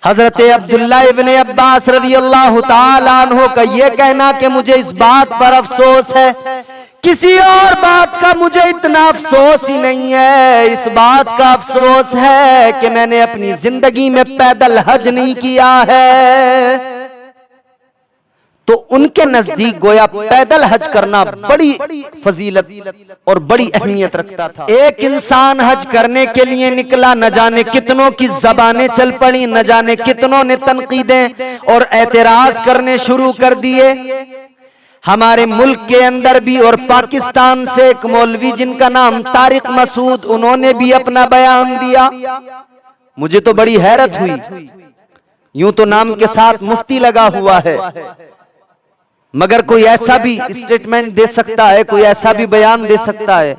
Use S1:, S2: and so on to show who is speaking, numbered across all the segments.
S1: हजरत अब्दुल्ला इब्ने अब्बास रज़ियल्लाहु ताला अन्हु का ये कहना कि मुझे इस बात पर अफसोस है, किसी और बात का मुझे इतना अफसोस ही नहीं है, इस बात का अफसोस है कि मैंने अपनी जिंदगी में पैदल हज नहीं किया है। तो उनके नजदीक गोया पैदल हज करना बड़ी फजीलत और बड़ी अहमियत रखता था। एक इंसान हज करने के लिए निकला, न जाने कितनों की जबानें चल पड़ी, न जाने कितनों ने तनकीदें और एतराज करने शुरू कर दिए। हमारे मुल्क के अंदर भी और पाकिस्तान से एक मौलवी जिनका नाम तारिक मसूद, उन्होंने भी अपना बयान दिया। मुझे तो बड़ी हैरत हुई, यूं तो नाम के साथ मुफ्ती लगा हुआ है, मगर कोई ऐसा भी स्टेटमेंट दे सकता है, कोई ऐसा भी बयान दे सकता है।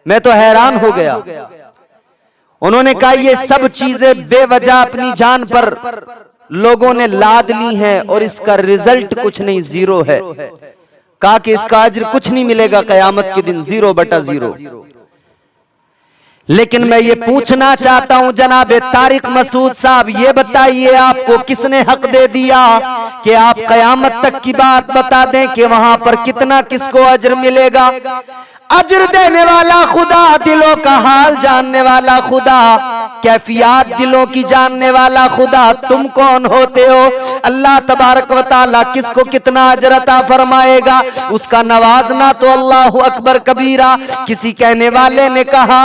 S1: मैं तो हैरान हो गया। उन्होंने कहा ये सब चीजें बेवजह अपनी जान पर लोगों ने लाद ली हैं और इसका रिजल्ट कुछ नहीं, जीरो है। कहा कि इसका अज्र कुछ नहीं मिलेगा कयामत के दिन, 0/0। लेकिन मैं ये पूछना चाहता हूं जनाब तारिक मसूद साहब, ये बताइए आपको किसने हक दे दिया कि आप कयामत तक की बात बता दें कि वहां पर कितना किसको अज्र मिलेगा? अज्र देने वाला खुदा, दिलों का हाल जानने वाला खुदा, कैफियत दिलों की जानने वाला खुदा, तुम कौन होते हो? अल्लाह तबारक व तआला किसको कितना अज्र अता फरमाएगा उसका नवाजना तो अल्लाह अकबर कबीरा। किसी कहने वाले ने कहा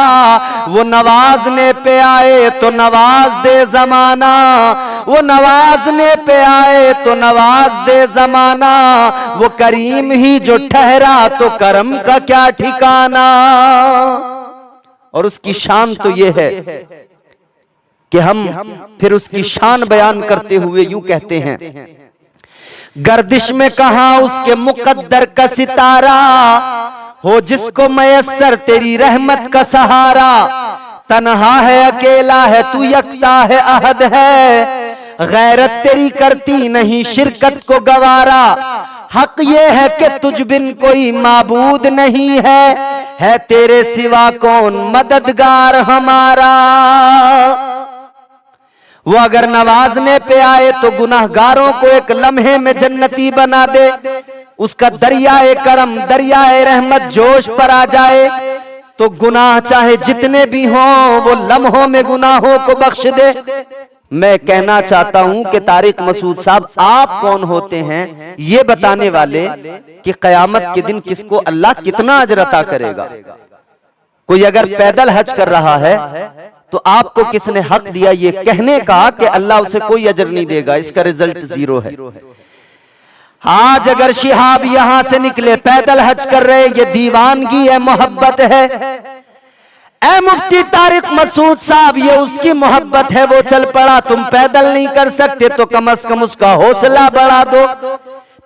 S1: वो नवाजने पे आए तो नवाज दे जमाना, वो नवाजने पे आए तो नवाज दे जमाना, वो करीम ही जो ठहरा तो करम का क्या ठिकाना। और उसकी शान तो ये है कि हम फिर उसकी शान बयान करते हुए यूं कहते हैं, गर्दिश में कहा उसके मुकद्दर का सितारा, हो जिसको मयस्सर तेरी रहमत का सहारा। तन्हा है अकेला है तू यकता है अहद है, गैरत तेरी करती नहीं शिरकत को गवारा। हक ये है कि तुझ बिन कोई माबूद नहीं है तेरे सिवा कौन मददगार हमारा। वो अगर नवाजने पे आए तो गुनाहगारों को एक लम्हे में जन्नती बना दे, उसका दरियाए करम दरियाए रहमत जोश पर आ जाए तो गुनाह चाहे जितने भी हों वो लम्हों में गुनाहों को बख्श दे। मैं कहना चाहता हूं कि तारिक मसूद साहब आप कौन होते हैं ये बताने वाले कि कयामत के दिन किसको अल्लाह कितना अजर अता करेगा। कोई अगर पैदल हज कर रहा है तो आपको किसने हक दिया ये कहने का कि अल्लाह उसे कोई अजर नहीं देगा, इसका रिजल्ट 0 है। आज अगर शिहाब यहां से निकले पैदल हज कर रहे, ये दीवानगी है, मोहब्बत है। ऐ मुफ्ती तारिक मसूद साहब ये उसकी मोहब्बत है, वो चल पड़ा, तुम पैदल नहीं कर सकते तो कम से कम उसका हौसला बढ़ा दो।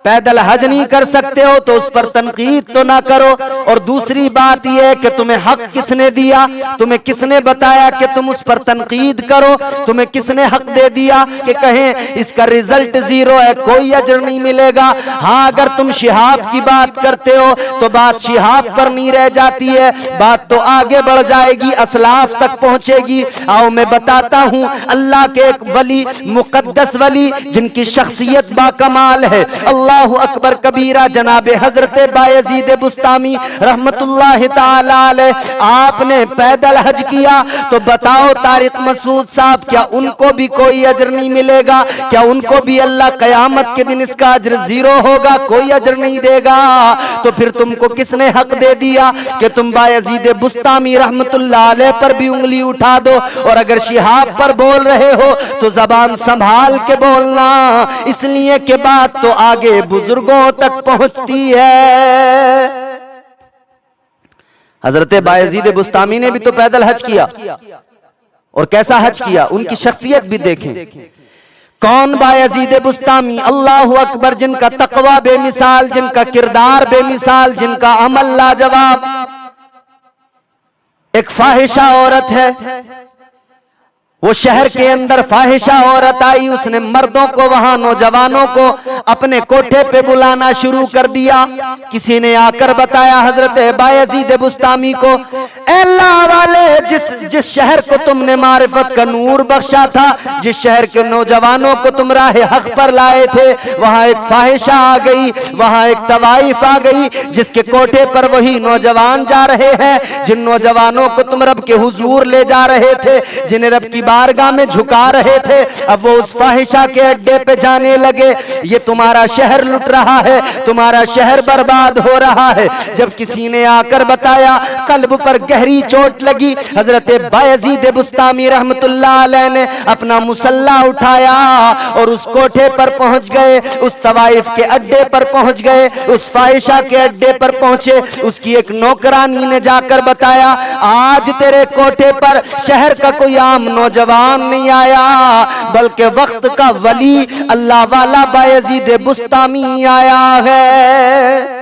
S1: पैदल हज नहीं कर सकते हो तो उस पर तनकीद तो ना करो। और दूसरी बात यह है कि तुम्हें हक किसने दिया, तुम्हें किसने बताया कि तुम उस पर तनकीद करो? तुम्हें किसने हक दे दिया कि कहें इसका रिजल्ट 0 है, कोई अजर नहीं मिलेगा? हाँ, अगर तुम शिहाब की बात करते हो तो बात शिहाब पर नहीं रह जाती है, बात तो आगे बढ़ जाएगी, असलाफ तक पहुंचेगी। आओ मैं बताता हूं, अल्लाह के एक वली, मुकद्दस वली जिनकी शख्सियत बाकमाल है, अल्लाह अकबर कबीरा, जनाबे हजरत बायजीद बुस्तामी रहमतुल्लाह ताला अलैह, आपने पैदल हज किया तो बताओ तारिक मसूद साहब क्या उनको भी कोई अजर नहीं मिलेगा? क्या उनको भी अल्लाह कयामत के दिन इसका अजर 0 होगा, कोई अजर नहीं देगा? तो फिर तुमको किसने हक दे दिया कि तुम बायजीद बुस्तामी रहमतुल्लाह अलैह पर भी उंगली उठा दो? और अगर शिहाब पर बोल रहे हो तो जबान संभाल के बोलना, इसलिए के बात तो आगे बुजुर्गों तक पहुंचती है। हजरत बायजीद बुस्तामी ने भी तो पैदल हज किया, और कैसा हज किया, उनकी शख्सियत भी देखें। कौन बायजीद बुस्तामी? अल्लाह अकबर, जिनका तकवा बेमिसाल, जिनका किरदार बेमिसाल, जिनका अमल लाजवाब। एक फाहिशा औरत है, वो शहर के अंदर फाहिशा औरत आई, उसने मर्दों को, वहां नौजवानों को अपने कोठे पे बुलाना शुरू कर दिया। किसी ने आकर बताया हजरत बायजीद बुस्तामी को, अल्लाह वाले, जिस शहर को तुमने मारिफत का नूर बख्शा था, जिस शहर के नौजवानों को तुम राह हक पर लाए थे, वहां एक फाहिशा आ गई, वहां एक तवाइफ आ गई, जिसके कोठे पर वही नौजवान जा रहे हैं जिन नौजवानों को तुम रब के हुजूर ले जा रहे थे, जिन्हें रब की बारगाह में झुका रहे थे। अब वो उस फाहिशा के अड्डे पे जाने लगे। ये तुम्हारा शहर लुट रहा है, तुम्हारा शहर बर्बाद हो रहा है। जब किसी ने आकर बताया, कल्ब पर गहरी चोट लगी। हजरत बायजीद बुस्तामी रहमतुल्लाह अलैह ने अपना मुसल्ला उठाया और उस कोठे पर पहुंच गए, उस तवाइफ के अड्डे पर पहुंच गए, उस फाहिशा के अड्डे पर पहुंचे। उसकी एक नौकरानी ने जाकर बताया, आज तेरे कोठे पर शहर का कोई आम नौजवान नहीं आया, बल्कि वक्त का वली अल्लाह वाला बायजीद बुस्तामी आया है।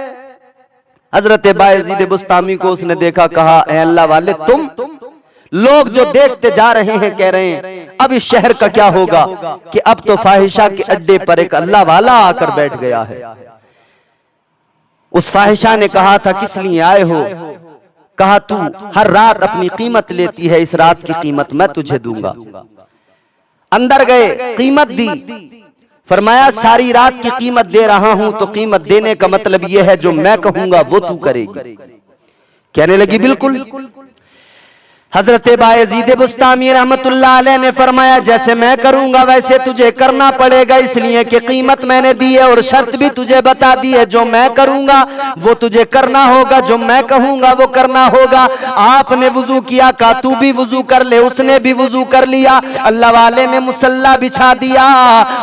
S1: हजरत बायजीद बुस्तामी को उसने देखा, कहा, ऐ अल्लाह वाले, तुम लोग जो देखते जा रहे हैं कह रहे हैं अब इस शहर का क्या होगा कि अब तो फाहिशा के अड्डे पर एक अल्लाह वाला आकर बैठ गया है। उस फाहिशा ने कहा था, किस लिए आए हो? कहा, तू हर रात अपनी कीमत लेती है, इस रात की कीमत मैं तुझे दूंगा। अंदर गए, कीमत दी। फरमाया, सारी रात की कीमत दे रहा हूं, तो कीमत देने का मतलब यह है जो मैं कहूंगा वो तू करेगी। कहने लगी, बिल्कुल। हजरत बायजीद बुस्तामी रहमतुल्लाह अलैह ने फरमाया, जैसे मैं करूंगा वैसे तुझे करना पड़ेगा, इसलिए कि कीमत मैंने दी है और शर्त भी तुझे बता दी है, जो मैं करूंगा वो तुझे करना होगा, जो मैं कहूंगा वो करना होगा। आपने वुजू किया, कहा तू भी वुजू कर ले, उसने भी वुजू कर लिया। अल्लाह वाले ने मुसल्ला बिछा दिया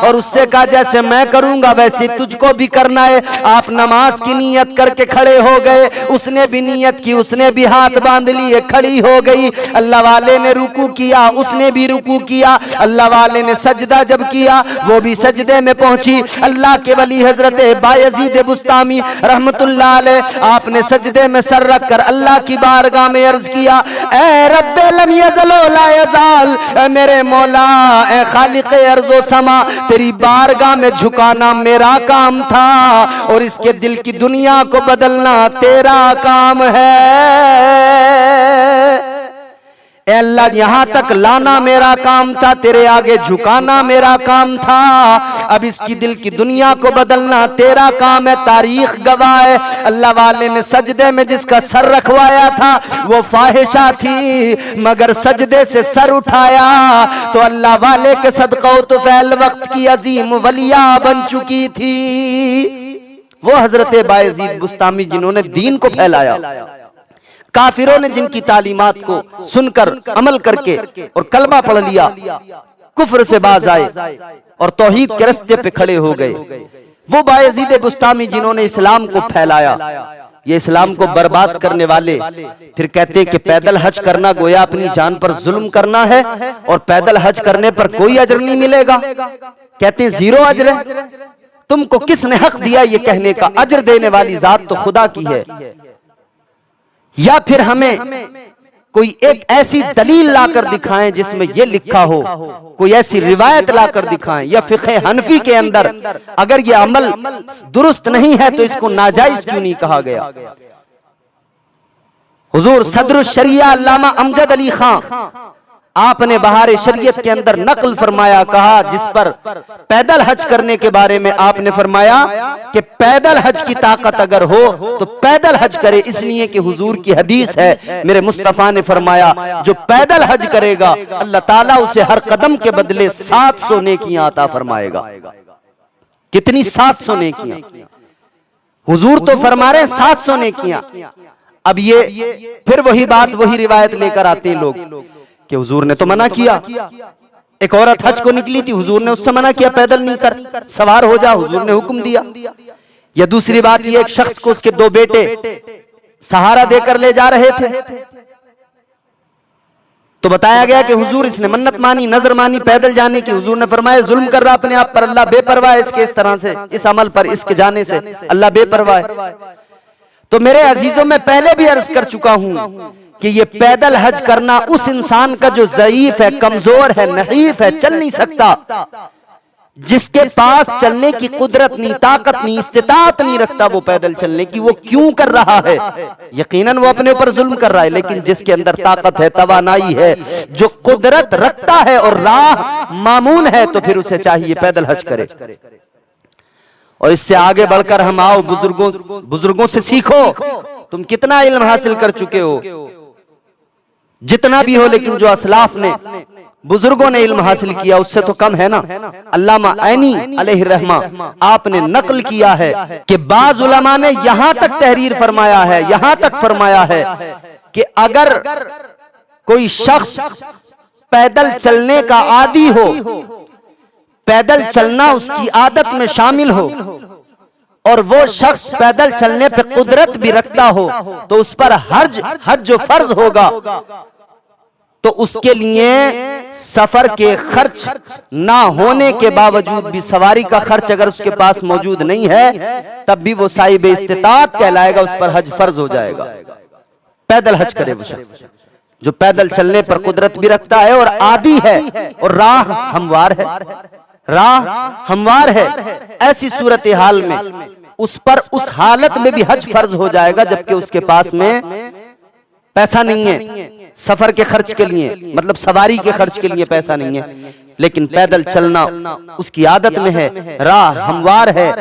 S1: और उससे कहा, जैसे मैं करूंगा वैसे तुझको भी करना है। आप नमाज की नीयत करके खड़े हो गए, उसने भी नीयत की, उसने भी हाथ बांध लिए, खड़ी हो गई। अल्लाह वाले ने रुकू किया, उसने भी रुकू किया। अल्लाह वाले ने सजदा जब किया, वो भी सजदे में पहुंची। अल्लाह के वली हजरत बायजीद बुस्तामी रहमतुल्लाह अलैह, आपने सजदे में सर रख कर अल्लाह की बारगाह में अर्ज किया, ए रब्बे लम यज़ल व ला यज़ाल, ए मेरे मौला, ए खालिक़े अर्ज़ो समा, तेरी बारगाह में झुकाना मेरा काम था और इसके दिल की दुनिया को बदलना तेरा काम है। अल्लाह, यहां तक लाना मेरा काम था, तेरे आगे झुकाना मेरा काम था, अब इसकी दिल की दुनिया को बदलना तेरा काम है, तारीख गवाह है। अल्लाह वाले ने सजदे में जिसका सर रखवाया था वो फाहिशा थी, मगर सजदे से सर उठाया तो अल्लाह वाले के सदक़ो तो फैल वक्त की अजीम वलिया बन चुकी थी। वो हजरत बायजीद बुस्तामी जिन्होंने दीन को फैलाया, काफिरों ने जिनकी तालीमात को सुनकर अमल करके और कलमा पढ़ लिया, कुफ्र से बाज आए और तौहीद के रास्ते पे खड़े हो गए। वो बायजीद बुस्तामी जिन्होंने इस्लाम को फैलाया, ये इस्लाम को बर्बाद करने वाले फिर कहते कि पैदल हज करना गोया अपनी जान पर जुल्म करना है और पैदल हज करने पर कोई अजर नहीं मिलेगा। कहते जीरो अजर है। तुमको किसने हक दिया ये कहने का? अजर देने वाली जात तो खुदा की है। या फिर हमें कोई एक ऐसी दलील लाकर दिखाएं जिसमें यह लिखा हो, कोई ऐसी रिवायत लाकर दिखाएं, या फिक़े हनफी के अंदर अगर यह अमल दुरुस्त नहीं है तो इसको नाजायज क्यों नहीं कहा गया। हुजूर सदरुल शरिया अल्लामा अमजद अली खां, आपने बहार शरीयत के अंदर नकल फरमाया, कहा जिस पर पैदल हज करने के बारे में आपने फरमाया कि पैदल हज की ताकत अगर हो तो पैदल हज करे, इसलिए कि हुजूर की हदीस है, मेरे मुस्तफा ने फरमाया जो पैदल हज करेगा अल्लाह ताला उसे हर कदम के बदले 700 नेकियां अता फरमाएगा। कितनी? 700 नेकियां। हुजूर तो फरमा रहे 700 नेकियां। अब ये फिर वही बात, वही रिवायत लेकर आते हैं लोग कि हुजूर ने तो मना किया। एक औरत हज को निकली थी, हुजूर ने उससे मना किया पैदल नहीं कर, सवार हो जा, हुजूर ने हुक्म दिया। या दूसरी बात ये, एक शख्स को उसके 2 बेटे सहारा देकर ले जा रहे थे तो बताया गया कि हुजूर इसने मन्नत मानी, नजर मानी पैदल जाने की। हुजूर ने फरमाया जुल्म कर रहा अपने आप पर, अल्लाह बेपरवाह है इसके इस तरह से, इस अमल पर, इसके जाने से अल्लाह बेपरवाह है। तो मेरे अजीजों में पहले भी अर्ज कर चुका हूं कि ये पैदल हज करना उस इंसान का जो ज़ईफ है, कमजोर है, नहीफ है, चल नहीं सकता, जिसके पास चलने की कुदरत नहीं, ताकत नहीं, इस्तिताअत नहीं रखता वो पैदल चलने की, वो क्यों कर रहा है? यकीनन वो अपने ऊपर जुल्म कर रहा है। लेकिन जिसके अंदर ताकत है, तवानाई है, जो कुदरत रखता है और राह मामून है, तो फिर उसे चाहिए पैदल हज करे। और इससे आगे बढ़कर हम आओ, बुजुर्गों से सीखो। तुम कितना इल्म हासिल कर चुके हो, जितना भी हो, लेकिन जो असलाफ ने, बुजुर्गों ने इल्म हासिल किया उससे तो कम है ना। अल्लामा ऐनी अलैहि रहमा आपने नकल किया है कि बाज़ उलमा ने यहां तक तहरीर फरमाया है, यहां तक फरमाया है कि अगर कोई शख्स पैदल चलने का आदी हो, पैदल चलना उसकी आदत में शामिल हो, और वो शख्स पैदल चलने पे कुदरत भी रखता हो, तो उस पर हज जो फर्ज होगा, तो उसके लिए सफर के खर्च ना होने के बावजूद भी, सवारी का खर्च अगर उसके पास मौजूद नहीं है, तब भी वो साहिब इस्तिताअत कहलाएगा, उस पर हज फर्ज हो जाएगा। पैदल हज करे वो शख्स जो पैदल चलने पर कुदरत भी रखता है और आदी है, और राह हमवार है, राह हमवार है। ऐसी सूरत हाल में उस पर उस हालत में भी हज फर्ज हो जाएगा, जबकि उसके पास में पैसा नहीं है सफर के खर्च के लिए, मतलब सवारी के खर्च के लिए पैसा नहीं है, लेकिन पैदल चलना उसकी आदत में है, राह हमवार है,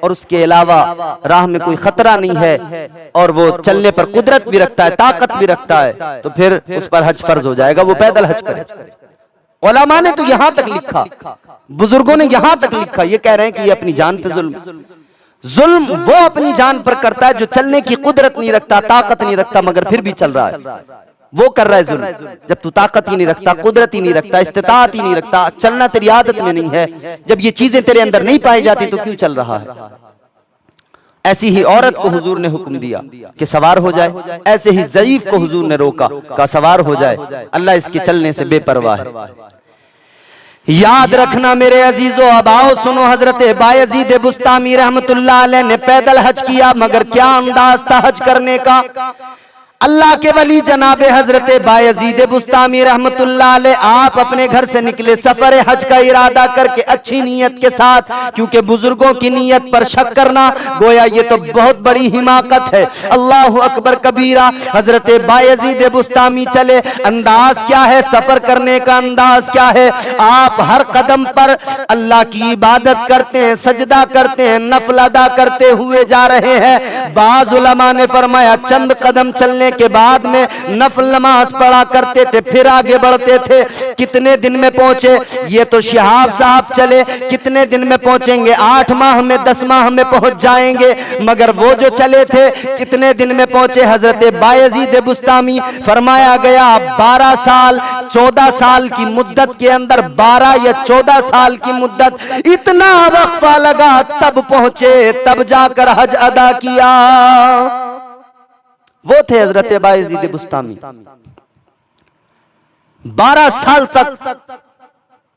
S1: और उसके अलावा राह में कोई खतरा नहीं है, और वो चलने पर कुदरत भी रखता है, ताकत भी रखता है, तो फिर उस पर हज फर्ज हो जाएगा, वो पैदल हज करे। उलमा ने तो यहां तक लिखा, बुजुर्गों ने यहां तक लिखा, ये कह रहे हैं कि ये अपनी जान पे जुल्म वो अपनी जान पर करता है जो चलने की कुदरत नहीं रखता, ताकत नहीं रखता, मगर फिर भी चल रहा है, वो कर रहा है जुल्म। जब तू ताकत ही नहीं रखता, कुदरत ही नहीं रखता, इस्तिताअत ही नहीं रखता, चलना तेरी आदत में नहीं है, जब ये चीजें तेरे अंदर नहीं पाई जाती, तो क्यों चल रहा है? ऐसी ही औरत को हुजूर ने हुक्म दिया कि सवार हो जाए, ऐसे ही ज़ईफ को हुजूर ने रोका का सवार हो जाए, अल्लाह इसके चलने से बेपरवाह है। याद रखना मेरे अजीजों, अब आओ सुनो, हजरत बायजीद बुस्तामी रहमतुल्लाह अलैह ने पैदल हज किया, मगर क्या अंदाज था हज करने का। अल्लाह के वली जनाबे हजरत बायजीद बुस्तामी रहमतुल्लाह अलैह आप अपने घर से निकले सफर हज का इरादा करके, अच्छी नीयत के साथ, क्योंकि बुजुर्गों की नीयत पर शक करना गोया ये तो बहुत बड़ी हिमाकत है। अल्लाह अकबर कबीरा। हजरत बायजीद बुस्तामी चले, अंदाज क्या है सफर करने का, अंदाज क्या है? आप हर कदम पर अल्लाह की इबादत करते हैं, सजदा करते हैं, नफल अदा करते हुए जा रहे हैं। बाज़ उलमा ने फरमाया चंद कदम चलने के बाद में नफल नमाज पढ़ा करते थे, फिर आगे बढ़ते थे। कितने दिन में पहुंचे? ये तो शिहाब साहब चले, कितने दिन में पहुंचेंगे? 8 माह में, 10 माह में पहुंच जाएंगे, मगर वो जो चले थे कितने दिन में पहुंचे? हजरत बायजीद बुस्तामी फरमाया गया 12 साल 14 साल की मुद्दत के अंदर, 12 या 14 साल की मुद्दत, इतना वक्फा लगा, तब पहुंचे, तब जाकर हज अदा किया। वो थे हजरत बायजीद बुस्तामी। 12 साल तक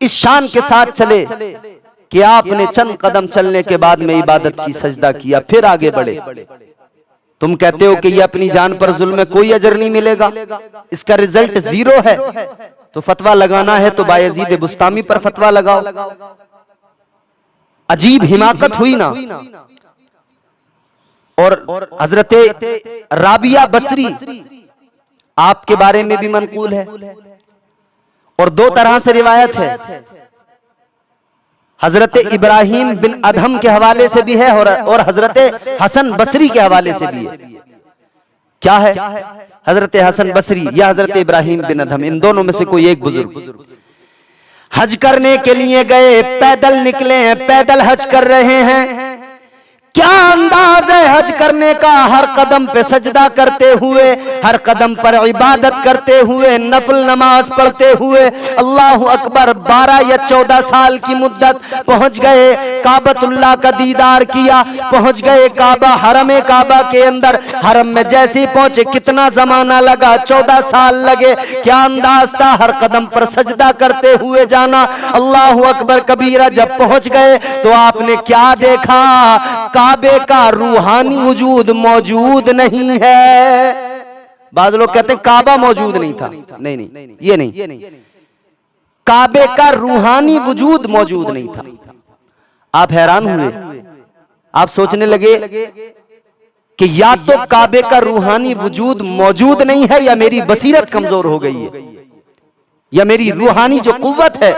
S1: इस शान के साथ चले कि आपने चंद कदम चलने के बाद में इबादत की, सजदा किया, फिर आगे बढ़े। तुम कहते हो कि ये अपनी जान पर जुल्म में कोई अजर नहीं मिलेगा, इसका रिजल्ट 0 है, तो फतवा लगाना है तो बायजीद बुस्तामी पर फतवा लगाओ। अजीब हिमाकत हुई ना। और हजरत राबिया बसरी आपके बारे में भी मनकूल है, और 2 तरह से रिवायत है। हजरत इब्राहिम बिन अदहम के हवाले से भी है, और हजरत हसन बसरी के हवाले से भी है। क्या है? हजरत हसन बसरी या हजरत इब्राहिम बिन अदहम, इन दोनों में से कोई एक बुजुर्ग हज करने के लिए गए, पैदल निकले हैं, पैदल हज कर रहे हैं। क्या अंदाज है हज करने का? हर कदम पे सजदा करते हुए, हर कदम पर इबादत करते हुए, नफल नमाज पढ़ते हुए। अल्लाह अकबर। 12 या 14 साल की मुद्दत, पहुंच गए, काबतुल्लाह का दीदार किया, पहुंच गए काबा, हरम काबा के अंदर। हरम में जैसे ही पहुंचे, कितना जमाना लगा? 14 साल लगे। क्या अंदाज था? हर कदम पर सजदा करते हुए जाना। अल्लाह अकबर कबीरा। जब पहुंच गए तो आपने क्या देखा? काबे का रूहानी वजूद मौजूद नहीं है। बाद लोग कहते हैं काबा मौजूद नहीं था। नहीं नहीं, ये नहीं, काबे का रूहानी वजूद मौजूद नहीं था। आप हैरान हुए, आप सोचने लगे कि या तो काबे का रूहानी वजूद मौजूद नहीं है या मेरी बसीरत कमजोर हो गई है, या मेरी रूहानी जो कुव्वत है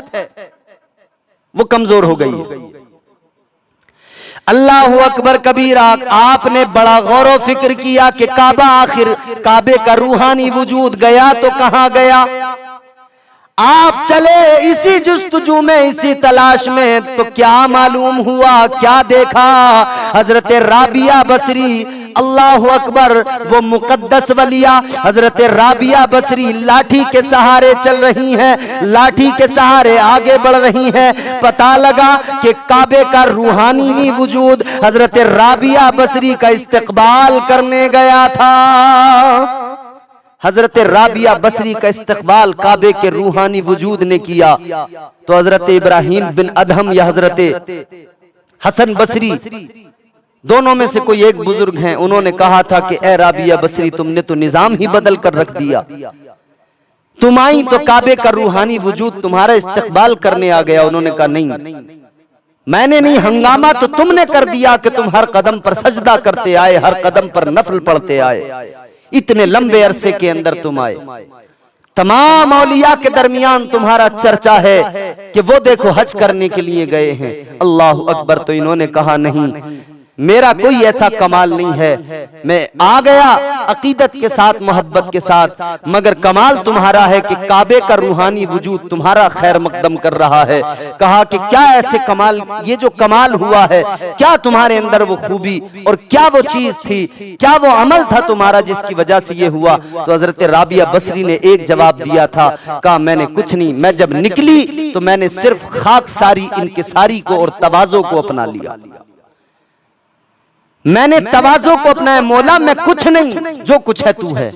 S1: वो कमजोर हो गई है। अल्लाहु अकबर कबीरा। आपने बड़ा गौर व फिक्र किया कि काबा, आखिर काबे का रूहानी वजूद गया तो कहां गया। आप चले इसी जुस्तजू में, इसी तलाश में, तो क्या मालूम हुआ, क्या देखा। हजरत राबिया बसरी, अल्लाहु अकबर, वो मुकद्दस वलिया हजरत राबिया बसरी लाठी के सहारे चल रही हैं, लाठी के सहारे आगे बढ़ रही हैं। पता लगा कि काबे का रूहानी वजूद हजरत राबिया बसरी का इस्तकबाल करने गया था। हजरत राबिया बसरी का इस्तकबाल काबे के रूहानी वजूद ने किया तो हजरत इब्राहिम बिन अदहम या हजरत हसन बसरी, दोनों में से कोई एक बुजुर्ग हैं, उन्होंने कहा था कि ए राबिया बसरी, तुमने तो निजाम ही बदल कर रख दिया। तुम आई तो काबे का रूहानी वजूद तुम्हारा इस्तकबाल करने आ गया। उन्होंने कहा नहीं, मैंने नहीं, हंगामा तो तुमने कर दिया कि तुम हर कदम पर सजदा करते आए, हर कदम पर नफल पढ़ते आए, इतने लंबे अरसे के अंदर तुम आए। तमाम औलिया के दरमियान तुम्हारा चर्चा है कि वो देखो हज करने के लिए गए हैं। अल्लाह अकबर। तो इन्होंने कहा नहीं, मेरा कोई ऐसा कमाल नहीं है, मैं आ गया अकीदत के साथ, मोहब्बत के साथ, मगर कमाल तुम्हारा है कि काबे का रूहानी वजूद तुम्हारा खैर मकदम कर रहा है। कहा कि क्या ऐसे कमाल, ये जो कमाल हुआ है, क्या तुम्हारे अंदर वो खूबी और क्या वो चीज थी, क्या वो अमल था तुम्हारा जिसकी वजह से ये हुआ। तो हजरत राबिया बसरी ने एक जवाब दिया था, कहा मैंने कुछ नहीं, मैं जब निकली तो मैंने सिर्फ खाकसारी, इनकिसारी को और तवाज़ो को अपना लिया। मैंने तवाज़ो को अपनाया, मौला मैं कुछ नहीं, जो कुछ है तू है,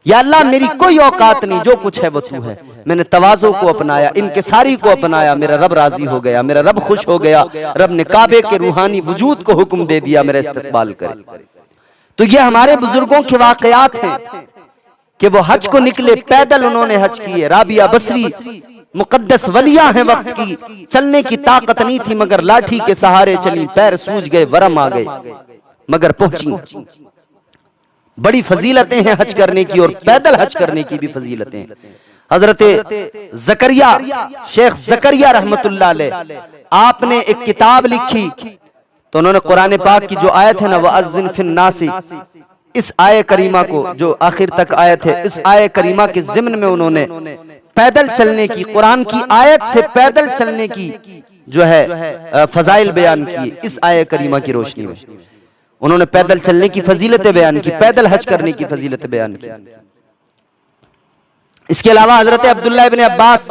S1: या अल्लाह मेरी कोई औकात नहीं, जो कुछ है वो तू है। मैंने तवाज़ो को अपनाया, इनकिसारी को अपनाया, मेरा रब राजी हो गया, मेरा रब खुश हो गया। रब ने काबे के रूहानी वजूद को हुक्म दे दिया मेरा इस्तकबाल करे। तो ये हमारे बुजुर्गों के वाकयात हैं कि वो हज को निकले, पैदल उन्होंने हज किए। राबिया बसरी मुकद्दस वलिया है वक्त की, चलने की ताकत नहीं थी मगर लाठी के सहारे चली, पैर सूज गए, वरम आ गए, मगर पहुंची। बड़ी फजीलतें हैं हज करने की, और पैदल हज करने की भी फजीलतें हैं। हजरत जकरिया, शेख जकरिया रहमतुल्लाह अलैह, आपने एक किताब लिखी तो उन्होंने कुरान पाक की जो आयत है ना, वअज़्ज़िन फिन्नासी, इस आय करीमा को जो आखिर तक आयत है, इस आय करीमा के ज़िम्न में उन्होंने पैदल चलने की, कुरान की आयत से पैदल चलने की जो है फजाइल बयान की। इस आय करीमा की रोशनी में उन्होंने पैदल चलने की फजीलतें बयान की, पैदल हज करने की फजीलतें बयान की। इसके अलावा हजरत अब्दुल्लाह इब्न अब्बास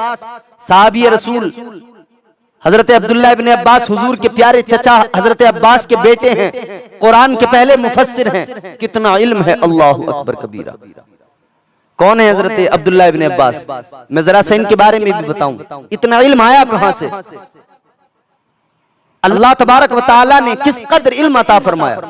S1: साहबी रसूल, हजरत अब्दुल्लाह इब्न अब्बास हुजूर के प्यारे चचा हजरत अब्बास के बेटे हैं, कुरान के पहले मुफस्सिर हैं। कितना इल्म है, अल्लाहु अकबर कबीरा। कौन है हजरत अब्दुल्लाह इब्न अब्बास? मैं जरा सा इनके बारे में भी बताऊं, इतना इल्म आया कहां से, अल्लाह तबारक व तआला ने किस कदर इल्म अता फरमाया।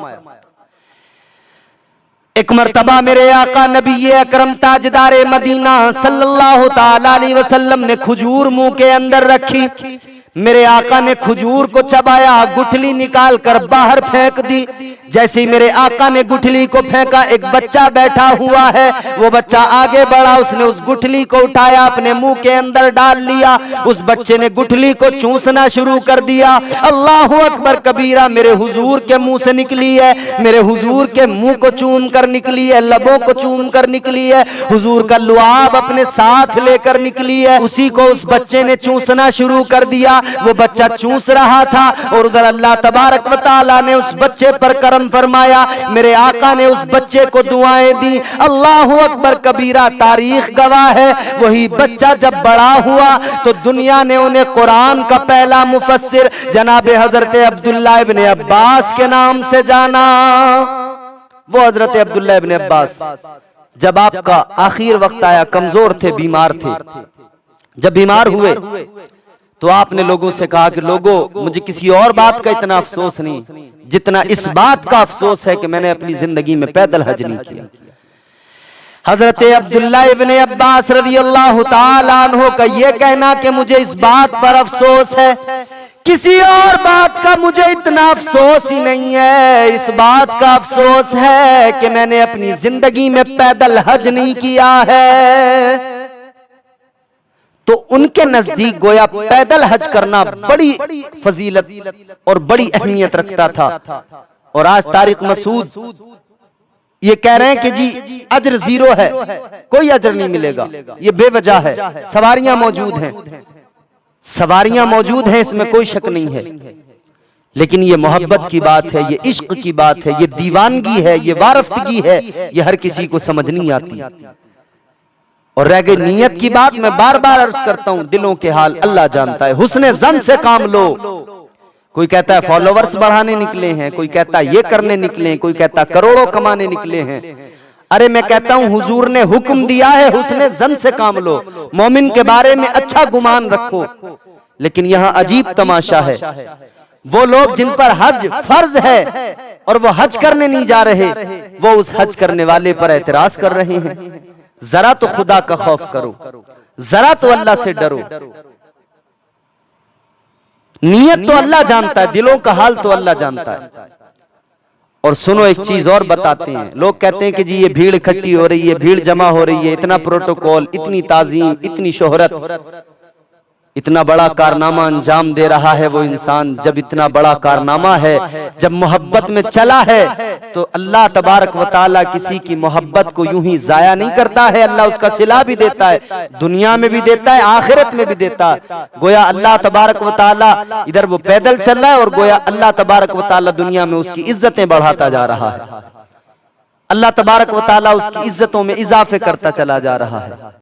S1: एक मर्तबा मेरे आका नबी अकरम ताजदारे मदीना सल्लल्लाहु ताला अलैहि वसल्लम ने खजूर मुंह के अंदर रखी। मेरे आका ने खजूर को चबाया, गुठली निकाल कर बाहर फेंक दी। जैसे ही मेरे आका ने गुठली को फेंका, एक बच्चा बैठा हुआ है, वो बच्चा आगे बढ़ा, उसने उस गुठली को उठाया, अपने मुंह के अंदर डाल लिया। उस बच्चे ने गुठली को चूसना शुरू कर दिया। अल्लाहु अकबर कबीरा, मेरे हुजूर के मुंह से निकली है, मेरे हुजूर के मुंह को चूम कर निकली है, लबों को चूम कर निकली है, हुजूर का लुआब अपने साथ लेकर निकली है। उसी को उस बच्चे ने चूसना शुरू कर दिया। वो बच्चा चूस रहा था और उधर अल्लाह तबारक व तआला ने उस बच्चे पर करम फरमाया। मेरे आका ने उस बच्चे को दुआएं दी। अल्लाहु अकबर कबीरा, तारीख गवाह है, वही बच्चा जब बड़ा हुआ तो दुनिया ने उन्हें कुरान का पहला मुफस्सिर जनाब हजरत अब्दुल्लाह इब्न अब्बास के नाम से जाना। वो हजरत अब्दुल्लाह इब्न अब्बास जब आपका आखिर वक्त आया, कमजोर थे, बीमार थे, जब बीमार हुए तो आपने लोगों से कहा कि लोगों, मुझे किसी और बात का इतना अफसोस नहीं जितना इस बात का अफसोस है कि मैंने अपनी जिंदगी में पैदल हज नहीं किया। हजरत अब्दुल्ला इब्ने अब्बास रज़ियल्लाहु ताला अन्हु का ये कहना कि मुझे इस बात पर अफसोस है, किसी और बात का मुझे इतना अफसोस ही नहीं है, इस बात का अफसोस है कि मैंने अपनी जिंदगी में पैदल हज नहीं किया है। तो उनके नजदीक गोया पैदल हज करना बड़ी फजीलत और बड़ी अहमियत रखता था। और आज तारिक मसूद ये कह रहे हैं कि जी अजर जीरो है, कोई अजर नहीं मिलेगा, ये बेवजह है। सवारियां मौजूद हैं, सवारियां मौजूद हैं, इसमें कोई शक नहीं है, लेकिन ये मोहब्बत की बात है, ये इश्क की बात है, ये दीवानगी है, ये वारफ्तगी है, ये हर किसी को समझ नहीं आती। और रह गई नीयत की बात, मैं बार बार अर्ज करता हूं, दिलों के हाल अल्लाह जानता है। हुस्ने जन से काम लो। कोई कहता है फॉलोवर्स बढ़ाने निकले हैं, कोई कहता है ये करने निकले हैं, कोई कहता है करोड़ों कमाने निकले हैं। अरे मैं कहता हूं हुजूर ने हुक्म दिया है हुस्ने जन से काम लो, मोमिन के बारे में अच्छा गुमान रखो। लेकिन यहां अजीब तमाशा है, वो लोग जिन पर हज फर्ज है और वो हज करने नहीं जा रहे, वो उस हज करने वाले पर एतराज कर रहे हैं। जरा तो खुदा का खौफ करो, जरा तो अल्लाह से डरो। नियत तो अल्लाह जानता है, दिलों का हाल तो अल्लाह जानता है। और सुनो एक चीज और बताते हैं, लोग कहते हैं कि जी ये भीड़ इकट्ठी हो रही है, भीड़ जमा हो रही है, इतना प्रोटोकॉल, इतनी ताजीम, इतनी शोहरत, इतना बड़ा कारनामा अंजाम दे रहा है वो इंसान। जब इतना बड़ा कारनामा है, जब मोहब्बत में चला है, तो अल्लाह तबारक व तआला किसी की मोहब्बत को यूं ही जाया नहीं करता है, अल्लाह उसका सिला भी देता है, दुनिया में भी देता है, आखिरत में भी देता है। गोया अल्लाह तबारक व तआला इधर वो पैदल चल रहा है और गोया अल्लाह तबारक व तआला दुनिया में उसकी इज्जतें बढ़ाता जा रहा है, अल्लाह तबारक व तआला उसकी इज्जतों में इजाफे करता चला जा रहा है।